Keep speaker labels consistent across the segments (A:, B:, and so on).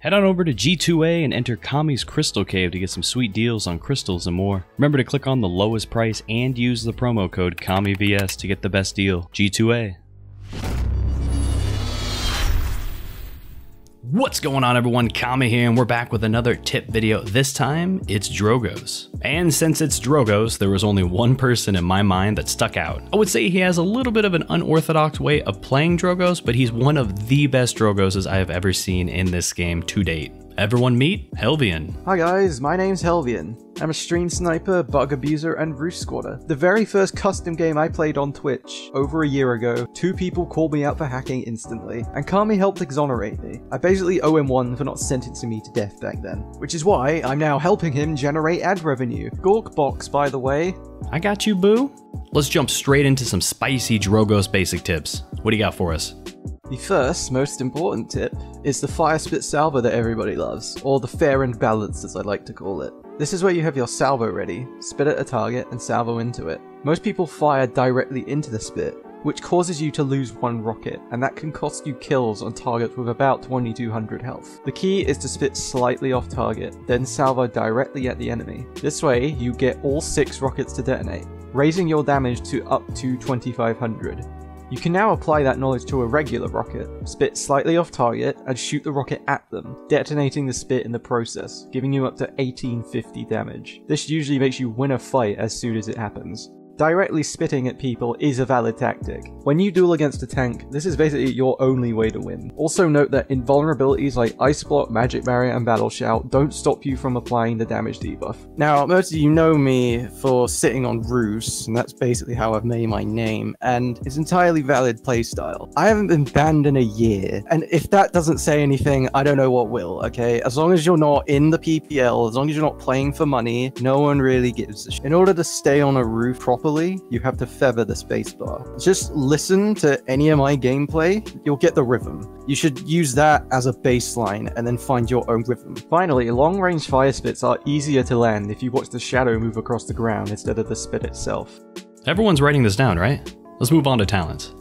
A: Head on over to G2A and enter Kami's Crystal Cave to get some sweet deals on crystals and more. Remember to click on the lowest price and use the promo code KAMIVS to get the best deal. G2A. What's going on, everyone? Kami here, and we're back with another tip video. This time, it's DROGOZ. And since it's DROGOZ, there was only one person in my mind that stuck out. I would say he has a little bit of an unorthodox way of playing DROGOZ, but he's one of the best DROGOZs I have ever seen in this game to date. Everyone meet Helvian.
B: Hi guys, my name's Helvian. I'm a stream sniper, bug abuser, and roost squatter. The very first custom game I played on Twitch, over a year ago, 2 people called me out for hacking instantly, and Kami helped exonerate me. I basically owe him one for not sentencing me to death back then, which is why I'm now helping him generate ad revenue. GROHK box, by the way.
A: I got you, boo. Let's jump straight into some spicy DROGOZ basic tips. What do you got for us?
B: The first, most important tip is the fire spit salvo that everybody loves, or the fair and balanced as I like to call it. This is where you have your salvo ready, spit at a target, and salvo into it. Most people fire directly into the spit, which causes you to lose 1 rocket, and that can cost you kills on targets with about 2200 health. The key is to spit slightly off target, then salvo directly at the enemy. This way, you get all 6 rockets to detonate, raising your damage to up to 2500. You can now apply that knowledge to a regular rocket, spit slightly off target, and shoot the rocket at them, detonating the spit in the process, giving you up to 1850 damage. This usually makes you win a fight as soon as it happens. Directly spitting at people is a valid tactic. When you duel against a tank, this is basically your only way to win. Also note that invulnerabilities like Ice Block, Magic Barrier, and Battle Shout don't stop you from applying the damage debuff. Now, most of you know me for sitting on roosts, and that's basically how I've made my name, and it's entirely valid playstyle. I haven't been banned in a year, and if that doesn't say anything, I don't know what will, okay? As long as you're not in the PPL, as long as you're not playing for money, no one really gives a shit. In order to stay on a roof properly, you have to feather the spacebar. Just listen to any of my gameplay, you'll get the rhythm. You should use that as a baseline and then find your own rhythm. Finally, long-range fire spits are easier to land if you watch the shadow move across the ground instead of the spit itself.
A: Everyone's writing this down, right? Let's move on to talents.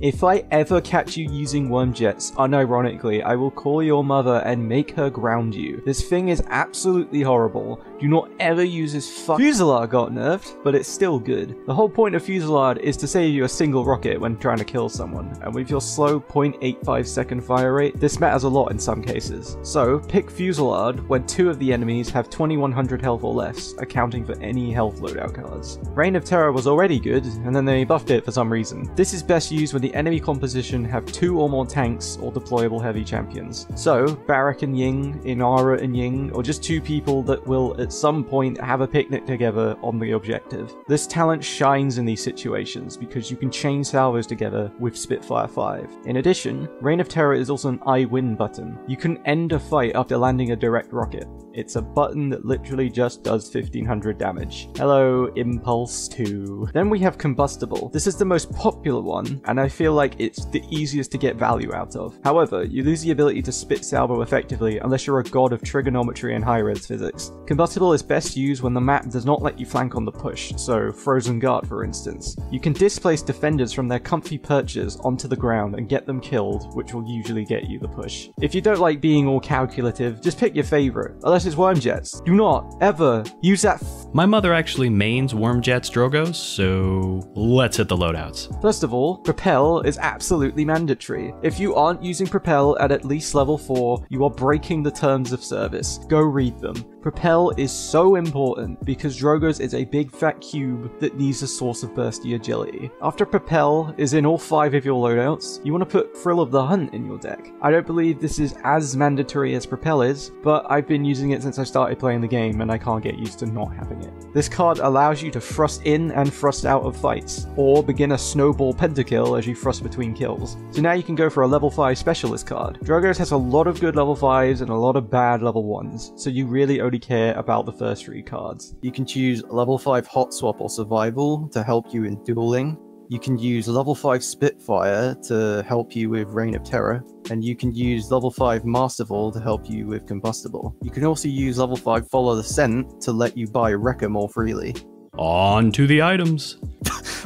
B: If I ever catch you using worm jets, unironically, I will call your mother and make her ground you. This thing is absolutely horrible. Do not ever use this Fusillade got nerfed, but it's still good. The whole point of Fusillade is to save you a single rocket when trying to kill someone, and with your slow 0.85 second fire rate, this matters a lot in some cases. So, pick Fusillade when 2 of the enemies have 2100 health or less, accounting for any health loadout cards. Reign of Terror was already good, and then they buffed it for some reason. This is best used when the enemy composition have 2 or more tanks or deployable heavy champions. So, Barak and Ying, Inara and Ying, or just 2 people that will at some point have a picnic together on the objective. This talent shines in these situations because you can chain salvos together with Spitfire 5. In addition, Reign of Terror is also an I win button. You can end a fight after landing a direct rocket. It's a button that literally just does 1500 damage. Hello, Impulse 2. Then we have Combustible. This is the most popular one, and I feel like it's the easiest to get value out of. However, you lose the ability to spit salvo effectively unless you're a god of trigonometry and high-res physics. Combustible is best used when the map does not let you flank on the push, so Frozen Guard for instance. You can displace defenders from their comfy perches onto the ground and get them killed, which will usually get you the push. If you don't like being all calculative, just pick your favorite. Unless it's worm jets. Do not ever use that.
A: My mother actually mains worm jets DROGOZ, so let's hit the loadouts.
B: First of all, Propel is absolutely mandatory. If you aren't using Propel at least level 4, you are breaking the terms of service. Go read them. Propel is so important because DROGOZ is a big fat cube that needs a source of bursty agility. After Propel is in all 5 of your loadouts, you want to put Thrill of the Hunt in your deck. I don't believe this is as mandatory as Propel is, but I've been using it since I started playing the game and I can't get used to not having it. This card allows you to thrust in and thrust out of fights, or begin a snowball pentakill as you thrust between kills. So now you can go for a level 5 specialist card. DROGOZ has a lot of good level 5s and a lot of bad level 1s, so you really only care about the first 3 cards. You can choose level 5 Hot Swap or Survival to help you in dueling. You can use level 5 Spitfire to help you with Reign of Terror, and you can use level 5 Masterful to help you with Combustible. You can also use level 5 Follow the Scent to let you buy Wrecker more freely.
A: On to the items.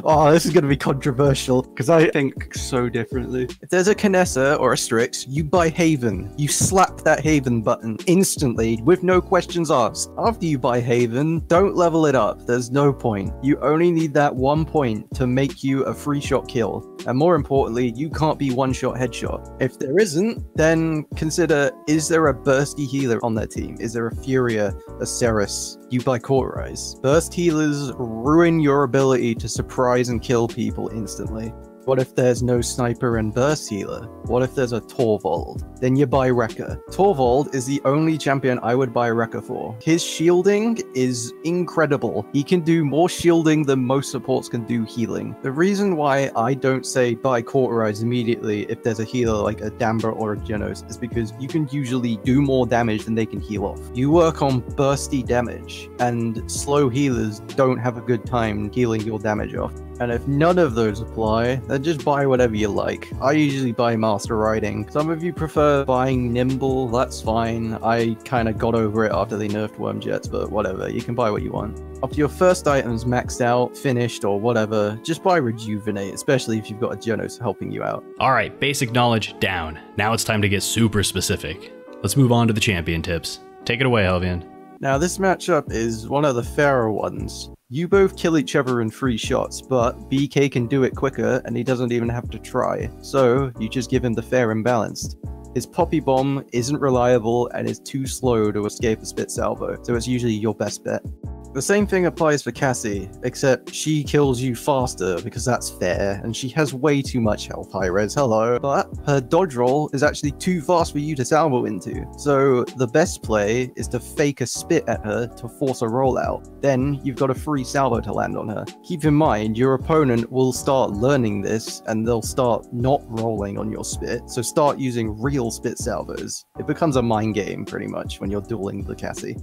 B: Oh, this is going to be controversial because I think so differently. If there's a KINESSA or a STRIX, you buy Haven. You slap that Haven button instantly with no questions asked. After you buy Haven, don't level it up. There's no point. You only need that 1 point to make you a free shot kill. And more importantly, you can't be one-shot headshot. If there isn't, then consider, is there a bursty healer on their team? Is there a FURIA, a SERIS? You buy Cauterize. Burst healers ruin your ability to surprise and kill people instantly. What if there's no sniper and burst healer? What if there's a TORVALD? Then you buy Wrecker. TORVALD is the only champion I would buy Wrecker for. His shielding is incredible. He can do more shielding than most supports can do healing. The reason why I don't say buy Cauterize immediately if there's a healer like a Damber or a Genos is because you can usually do more damage than they can heal off. You work on bursty damage, and slow healers don't have a good time healing your damage off. And if none of those apply, then just buy whatever you like. I usually buy Master Riding. Some of you prefer buying Nimble, that's fine. I kind of got over it after they nerfed Worm Jets, but whatever, you can buy what you want. After your first item's maxed out, finished, or whatever, just buy Rejuvenate, especially if you've got a Genos helping you out.
A: Alright, basic knowledge down. Now it's time to get super specific. Let's move on to the champion tips. Take it away, Helvian.
B: Now this matchup is one of the fairer ones. You both kill each other in 3 shots, but BK can do it quicker and he doesn't even have to try, so you just give him the fair and balanced. His Poppy Bomb isn't reliable and is too slow to escape a spit salvo, so it's usually your best bet. The same thing applies for Cassie, except she kills you faster because that's fair, and she has way too much health, high res, hello. But her dodge roll is actually too fast for you to salvo into, so the best play is to fake a spit at her to force a rollout. Then you've got a free salvo to land on her. Keep in mind, your opponent will start learning this, and they'll start not rolling on your spit, so start using real spit salvos. It becomes a mind game, pretty much, when you're dueling the Cassie.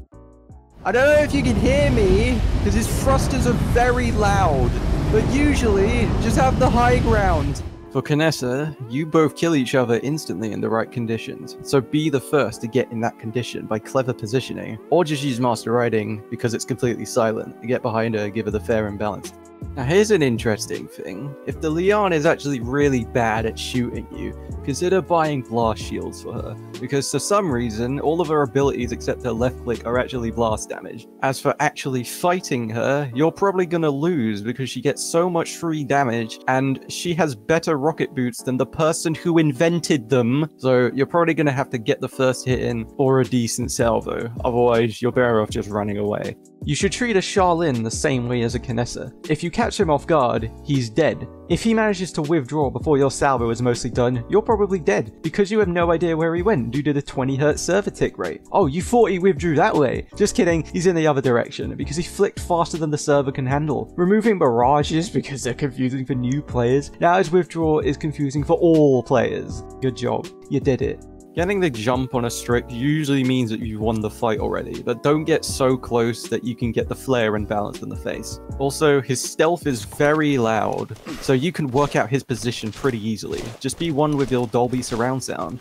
B: I don't know if you can hear me, because his thrusters are very loud, but usually, just have the high ground. For KINESSA, you both kill each other instantly in the right conditions, so be the first to get in that condition by clever positioning, or just use Master Riding because it's completely silent, and get behind her and give her the fair and balanced. Now here's an interesting thing. If the LIAN is actually really bad at shooting you, consider buying blast shields for her, because for some reason, all of her abilities except her left click are actually blast damage. As for actually fighting her, you're probably gonna lose because she gets so much free damage, and she has better rocket boots than the person who invented them, so you're probably gonna have to get the first hit in for a decent salvo, otherwise you're better off just running away. You should treat a SHALIN the same way as a KINESSA. If you catch him off guard, he's dead. If he manages to withdraw before your salvo is mostly done, you're probably dead, because you have no idea where he went due to the 20 Hz server tick rate. Oh, you thought he withdrew that way? Just kidding, he's in the other direction, because he flicked faster than the server can handle. Removing barrages because they're confusing for new players. Now his withdrawal is confusing for all players. Good job, you did it. Getting the jump on a STRIX usually means that you've won the fight already, but don't get so close that you can get the flare and balance in the face. Also, his stealth is very loud, so you can work out his position pretty easily. Just be one with your Dolby surround sound.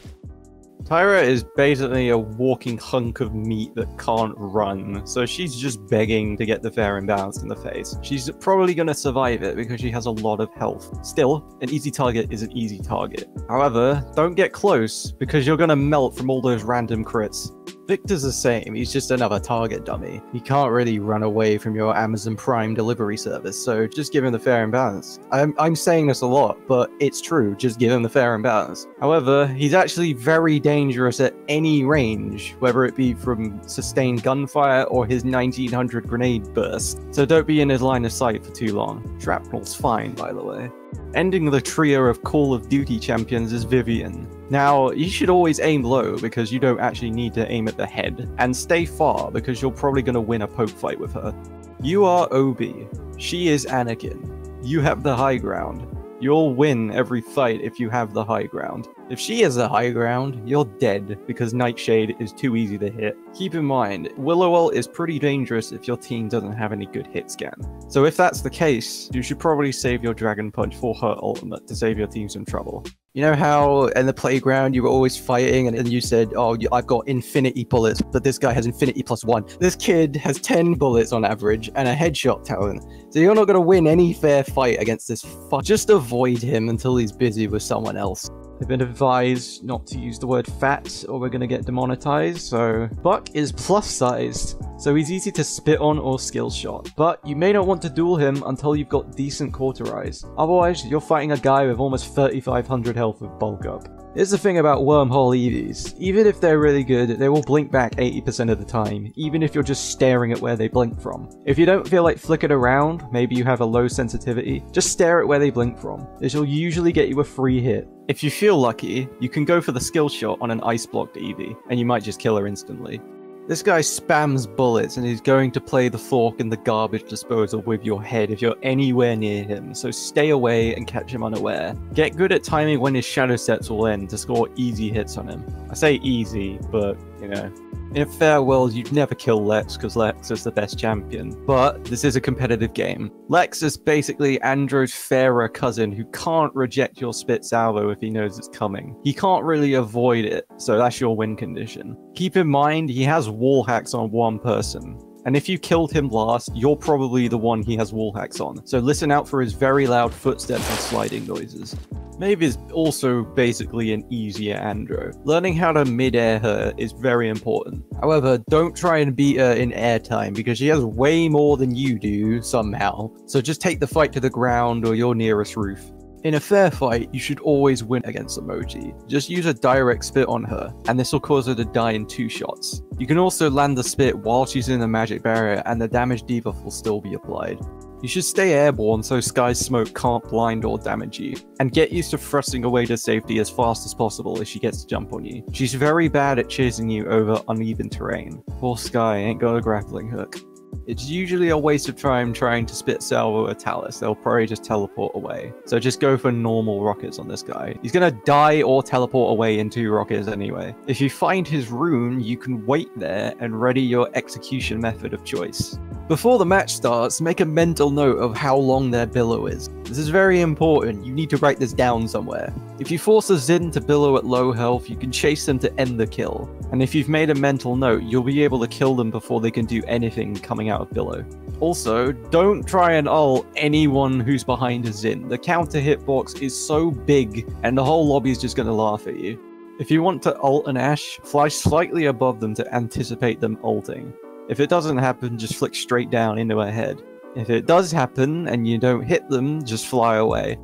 B: TYRA is basically a walking hunk of meat that can't run, so she's just begging to get the fair and balanced in the face. She's probably going to survive it because she has a lot of health. Still, an easy target is an easy target. However, don't get close because you're going to melt from all those random crits. VIKTOR's the same, he's just another target dummy. He can't really run away from your Amazon Prime delivery service, so just give him the fair and balance. I'm saying this a lot, but it's true, just give him the fair and balance. However, he's actually very dangerous at any range, whether it be from sustained gunfire or his 1900 grenade burst, so don't be in his line of sight for too long. Shrapnel's fine, by the way. Ending the trio of Call of Duty champions is VIVIAN. Now, you should always aim low because you don't actually need to aim at the head, and stay far because you're probably going to win a poke fight with her. You are Obi. She is Anakin. You have the high ground. You'll win every fight if you have the high ground. If she has the high ground, you're dead because Nightshade is too easy to hit. Keep in mind, Willow ult is pretty dangerous if your team doesn't have any good hit scan. So if that's the case, you should probably save your Dragon Punch for her ultimate to save your team some trouble. You know how in the playground you were always fighting and you said, oh, I've got infinity bullets, but this guy has infinity +1. This kid has 10 bullets on average and a headshot talent. So you're not going to win any fair fight against this fuck. Just avoid him until he's busy with someone else. I've been advised not to use the word fat or we're going to get demonetized, so... Buck is plus-sized, so he's easy to spit on or skill shot. But you may not want to duel him until you've got decent cauterize. Otherwise, you're fighting a guy with almost 3,500 health with bulk up. Here's the thing about wormhole EVs. Even if they're really good, they will blink back 80% of the time, even if you're just staring at where they blink from. If you don't feel like flicking around, maybe you have a low sensitivity, just stare at where they blink from. This will usually get you a free hit. If you feel lucky, you can go for the skill shot on an ice blocked EV, and you might just kill her instantly. This guy spams bullets and he's going to play the fork in the garbage disposal with your head if you're anywhere near him, so stay away and catch him unaware. Get good at timing when his shadow sets will end to score easy hits on him. I say easy, but, you know. In a fair world, you'd never kill Lex because Lex is the best champion, but this is a competitive game. Lex is basically Andro's fairer cousin who can't reject your spit salvo if he knows it's coming. He can't really avoid it, so that's your win condition. Keep in mind, he has wall hacks on one person. And if you killed him last, you're probably the one he has wall hacks on, so listen out for his very loud footsteps and sliding noises. MAEVE is also basically an easier Andro. Learning how to mid-air her is very important. However, don't try and beat her in airtime because she has way more than you do somehow, so just take the fight to the ground or your nearest roof. In a fair fight, you should always win against Emoji. Just use a direct spit on her, and this will cause her to die in 2 shots. You can also land the spit while she's in the magic barrier, and the damage debuff will still be applied. You should stay airborne so Skye's smoke can't blind or damage you, and get used to thrusting away to safety as fast as possible if she gets to jump on you. She's very bad at chasing you over uneven terrain. Poor Skye ain't got a grappling hook. It's usually a waste of time trying to spit salvo a Talus, they'll probably just teleport away. So just go for normal rockets on this guy. He's gonna die or teleport away in 2 rockets anyway. If you find his rune, you can wait there and ready your execution method of choice. Before the match starts, make a mental note of how long their billow is. This is very important, you need to write this down somewhere. If you force a Xin to billow at low health, you can chase them to end the kill. And if you've made a mental note, you'll be able to kill them before they can do anything coming out of billow. Also, don't try and ult anyone who's behind a Xin. The counter hitbox is so big, and the whole lobby is just going to laugh at you. If you want to ult an Ashe, fly slightly above them to anticipate them ulting. If it doesn't happen, just flick straight down into her head. If it does happen and you don't hit them, just fly away.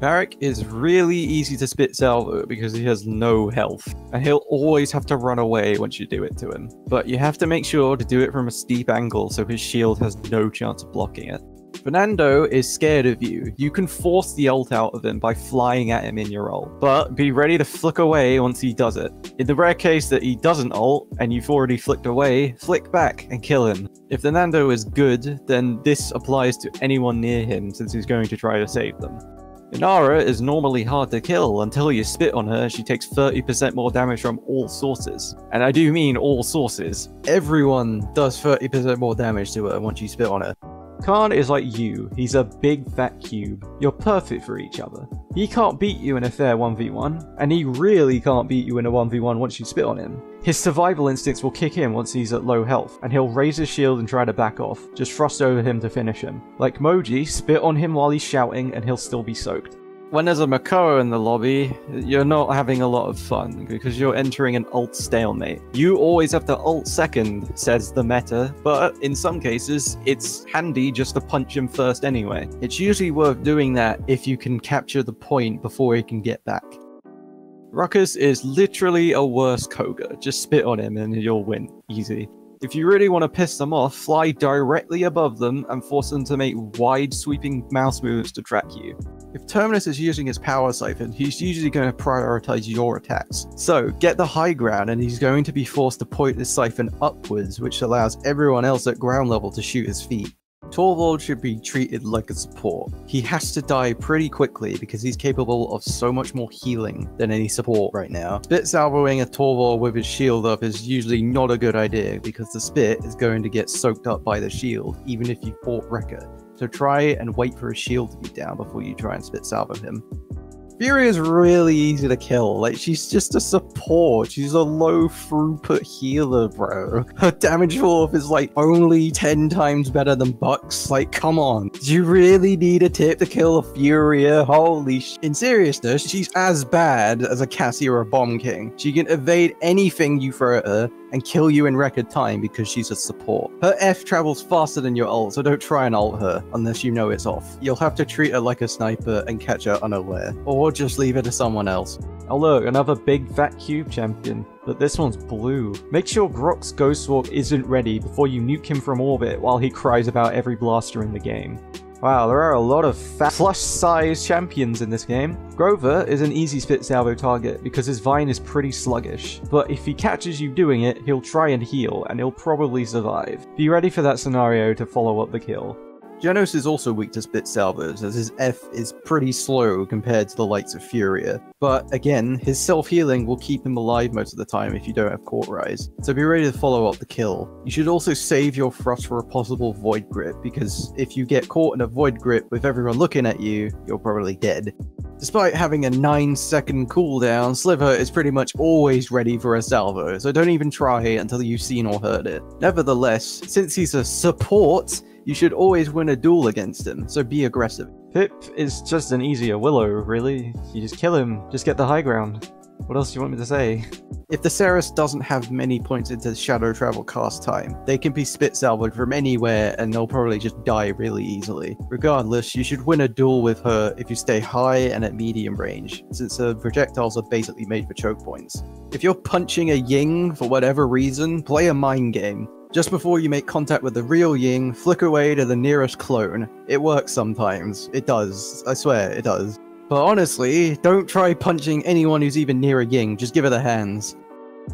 B: Varric is really easy to spit salvo because he has no health, and he'll always have to run away once you do it to him. But you have to make sure to do it from a steep angle so his shield has no chance of blocking it. Fernando is scared of you. You can force the ult out of him by flying at him in your ult, but be ready to flick away once he does it. In the rare case that he doesn't ult, and you've already flicked away, flick back and kill him. If Fernando is good, then this applies to anyone near him since he's going to try to save them. Inara is normally hard to kill. Until you spit on her, she takes 30% more damage from all sources. And I do mean all sources. Everyone does 30% more damage to her once you spit on her. Khan is like you, he's a big fat cube. You're perfect for each other. He can't beat you in a fair 1v1, and he really can't beat you in a 1v1 once you spit on him. His survival instincts will kick in once he's at low health, and he'll raise his shield and try to back off, just thrust over him to finish him. Like Moji, spit on him while he's shouting and he'll still be soaked. When there's a Makoa in the lobby, you're not having a lot of fun, because you're entering an ult stalemate. You always have to ult second, says the meta, but in some cases, it's handy just to punch him first anyway. It's usually worth doing that if you can capture the point before he can get back. RUCKUS is literally a worse KOGA. Just spit on him and you'll win. Easy. If you really want to piss them off, fly directly above them and force them to make wide sweeping mouse movements to track you. If Terminus is using his power siphon, he's usually going to prioritize your attacks. So get the high ground and he's going to be forced to point his siphon upwards, which allows everyone else at ground level to shoot his feet. TORVALD should be treated like a support. He has to die pretty quickly because he's capable of so much more healing than any support right now. Spit salvoing a TORVALD with his shield up is usually not a good idea because the spit is going to get soaked up by the shield, even if you fought Wrecker. So try and wait for his shield to be down before you try and spit salvo him. FURIA is really easy to kill. Like, she's just a support. She's a low throughput healer, bro. Her damage off is like only 10 times better than Buck's. Like, come on. Do you really need a tip to kill a FURIA? Holy sh... In seriousness, she's as bad as a CASSIE or a Bomb King. She can evade anything you throw at her and kill you in record time because she's a support. Her F travels faster than your ult, so don't try and ult her unless you know it's off. You'll have to treat her like a sniper and catch her unaware, or just leave it to someone else. Oh look, another big fat cube champion, but this one's blue. Make sure GROHK's Ghost Walk isn't ready before you nuke him from orbit while he cries about every blaster in the game. Wow, there are a lot of fat flush-sized champions in this game. Grover is an easy spit salvo target because his vine is pretty sluggish, but if he catches you doing it, he'll try and heal, and he'll probably survive. Be ready for that scenario to follow up the kill. JENOS is also weak to spit salvos, as his F is pretty slow compared to the likes of FURIA. But again, his self-healing will keep him alive most of the time if you don't have Court Rise, so be ready to follow up the kill. You should also save your thrust for a possible Void Grip, because if you get caught in a Void Grip with everyone looking at you, you're probably dead. Despite having a 9-second cooldown, Sliver is pretty much always ready for a salvo, so don't even try until you've seen or heard it. Nevertheless, since he's a support, you should always win a duel against him, so be aggressive. Pip is just an easier Willow, really. You just kill him, just get the high ground. What else do you want me to say? If the SERIS doesn't have many points into shadow travel cast time, they can be spit salvoed from anywhere and they'll probably just die really easily. Regardless, you should win a duel with her if you stay high and at medium range, since her projectiles are basically made for choke points. If you're punching a Ying for whatever reason, play a mind game. Just before you make contact with the real Ying, flick away to the nearest clone. It works sometimes. It does. I swear, it does. But honestly, don't try punching anyone who's even near a Ying. Just give her the hands.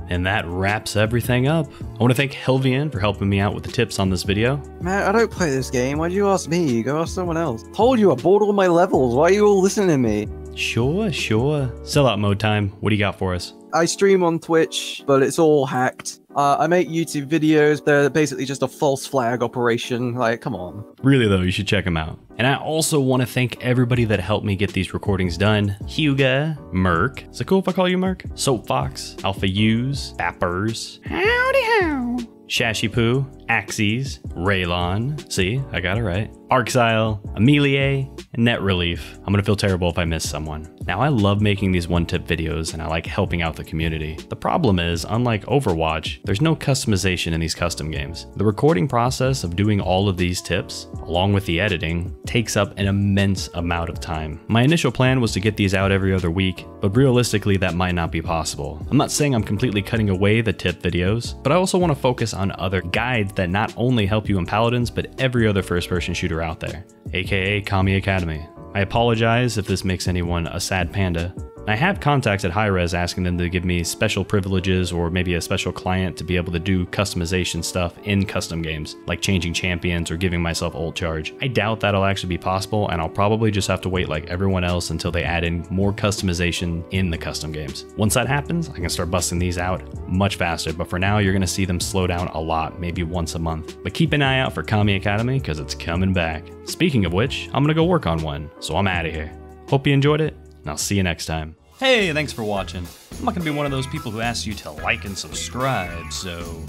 A: And that wraps everything up. I want to thank Helvian for helping me out with the tips on this video.
B: Man, I don't play this game. Why'd you ask me? Go ask someone else. Told you I bought all my levels. Why are you all listening to me?
A: Sure. Sellout mode time. What do you got for us?
B: I stream on Twitch, but it's all hacked. I make YouTube videos. They're basically just a false flag operation. Like, come on.
A: Really though, you should check them out. And I also want to thank everybody that helped me get these recordings done. Huga, Merc. Is it cool if I call you Merc? Soapfox, Alpha U's, Bappers. Howdy how. Shashipoo, Axes, Raylon. See, I got it right. Arxile, Amelie, and Net Relief. I'm gonna feel terrible if I miss someone. Now I love making these one-tip videos and I like helping out the community. The problem is, unlike Overwatch, there's no customization in these custom games. The recording process of doing all of these tips, along with the editing, takes up an immense amount of time. My initial plan was to get these out every other week, but realistically that might not be possible. I'm not saying I'm completely cutting away the tip videos, but I also want to focus on other guides that not only help you in Paladins, but every other first-person shooter out there, aka Kami Academy. I apologize if this makes anyone a sad panda. I have contacts at Hi-Rez asking them to give me special privileges or maybe a special client to be able to do customization stuff in custom games, like changing champions or giving myself ult charge. I doubt that'll actually be possible, and I'll probably just have to wait like everyone else until they add in more customization in the custom games. Once that happens, I can start busting these out much faster, but for now you're gonna see them slow down a lot, maybe once a month. But keep an eye out for Kami Academy because it's coming back. Speaking of which, I'm gonna go work on one, so I'm out of here. Hope you enjoyed it, and I'll see you next time. Hey, thanks for watching. I'm not gonna be one of those people who asks you to like and subscribe, so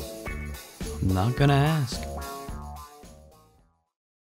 A: I'm not gonna ask.